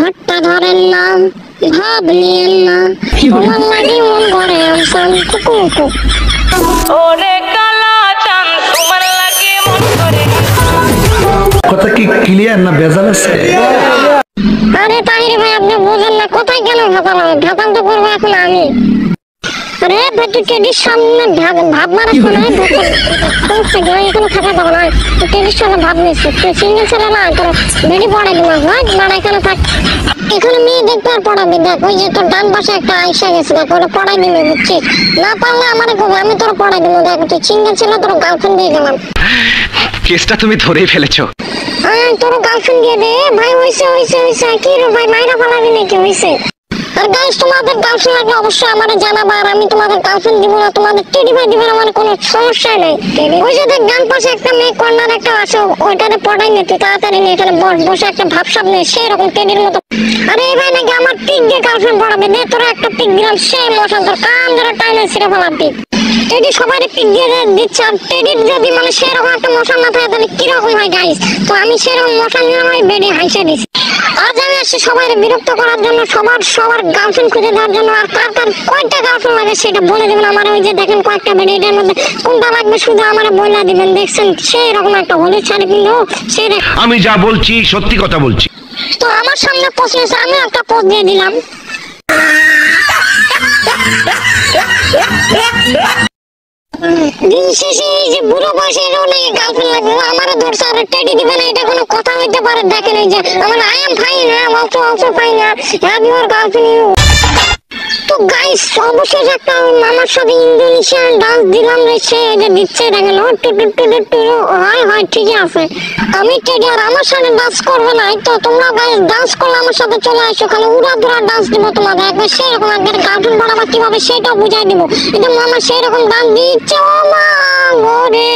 ঘরটা ধরেন না, ভাব নিয়েন না, তোমার লাগি মন করে আমসান কুকু। ওরে কালা চাঁদ তোমার লাগে মন করে। কথা কি ক্লিয়ার না ভেজাল আছে? আরে তাহির ভাই আপনি বুঝেন না, কোথায় কেন ঢাকাল তো করবো এখন আমি। আরে বেটি টেডির সামনে ভাব মারাস না, এখানে থাকা পাবো না। টেডির সামনে ভাব নিচ্ছি, তুই সিঙ্গেল ছেলে না, তোর বেটি পড়াই দিবো না, এখানে থাক। এখানে মেয়ে দেখতে আর পড়াবি, দেখ ওই যে তোর ডান পাশে একটা আইসা গেছে, দেখ ওটা পড়াই দিবি, বুঝছিস? না পারলে আমার আমি তোর পড়াই দিবো, দেখ তুই সিঙ্গেল ছেলে, তোর গার্লফ্রেন্ড দিয়ে গেলাম। কেসটা তুমি ধরেই ফেলেছো। হ্যাঁ তোর গার্লফ্রেন্ড দিয়ে দে ভাই, হইছে কি রে ভাই, মাইরা ফেলাবি নাকি হইছে? আর গাইস তোমাদের গার্লফ্রেন্ড লাগলে অবশ্যই আমারে জানাবা, আর আমি তোমাদের গার্লফ্রেন্ড দিব না, তোমাদের টেডি ভাই দিবেন, আমার কোনো সমস্যা নেই। ওই যে দেখ ডান পাশে একটা মেয়ে কর্নার একটা আছে, ওইটাতে পড়াই নে তুই, তাড়াতাড়ি নিয়ে এখানে বসে একটা ভাবসাব নেই সেই রকম টেডির মতো। আরে এই ভাই নাকি আমার পিক দিয়ে গার্লফ্রেন্ড পড়াবে, দে তোরা একটা পিক দিলাম, সেই মশান তোর কান ধরে টাইনে ছিঁড়ে ফেলাবি। টেডি সবাই পিক দিয়ে দিচ্ছে, আর টেডির যদি মানে সেরকম একটা মশান না থাকে তাহলে কিরকম হয় গাইস? তো আমি সেরকম মশান নিয়ে আমি বেডে হাইসে দিছি। আজ আমি আসছি সবাই বিরক্ত করার জন্য, সবার গার্লফ্রেন্ড খুঁজে দেওয়ার জন্য। আর কার কয়টা গার্লফ্রেন্ড লাগে সেটা বলে দেবেন আমার। ওই যে দেখেন কয়েকটা বেডে, এটার মধ্যে কোনটা লাগবে শুধু আমার বলে দিবেন। দেখছেন সেই রকম একটা হলুদ শাড়ি কিনবো, সেই আমি যা বলছি সত্যি কথা বলছি। তো আমার সামনে প্রশ্ন এসে আমি একটা পোস্ট দিয়ে দিলাম। দিন শেষে এই যে বুড়ো বয়সের অনেক গার্লফ্রেন্ড লাগবে, আমার ধরছে আর টেডি দিবে না, এটা কোনো কথা হইতে পারে? দেখেন এই যে আমার I am fine, also fine, have your girlfriend. তো গাইস অবশেষে একটা মামার সাথে ইন্দোনেশিয়ান ডান্স দিলাম রে, সে যে দিচ্ছে দেখেন হয় ঠিকই আছে। আমি টেডি আর আমার সাথে ডান্স করবে না, তো তোমরা গাইস ডান্স করলে আমার সাথে চলে আসো, খালি উড়া দুরা ডান্স দিব তোমাদের, একবার সেরকম একবার গার্লফ্রেন্ড বানাবা কিভাবে সেটাও বুঝাই দিব। এটা মামা সেরকম ডান্স দিচ্ছে, ও মা গো রে।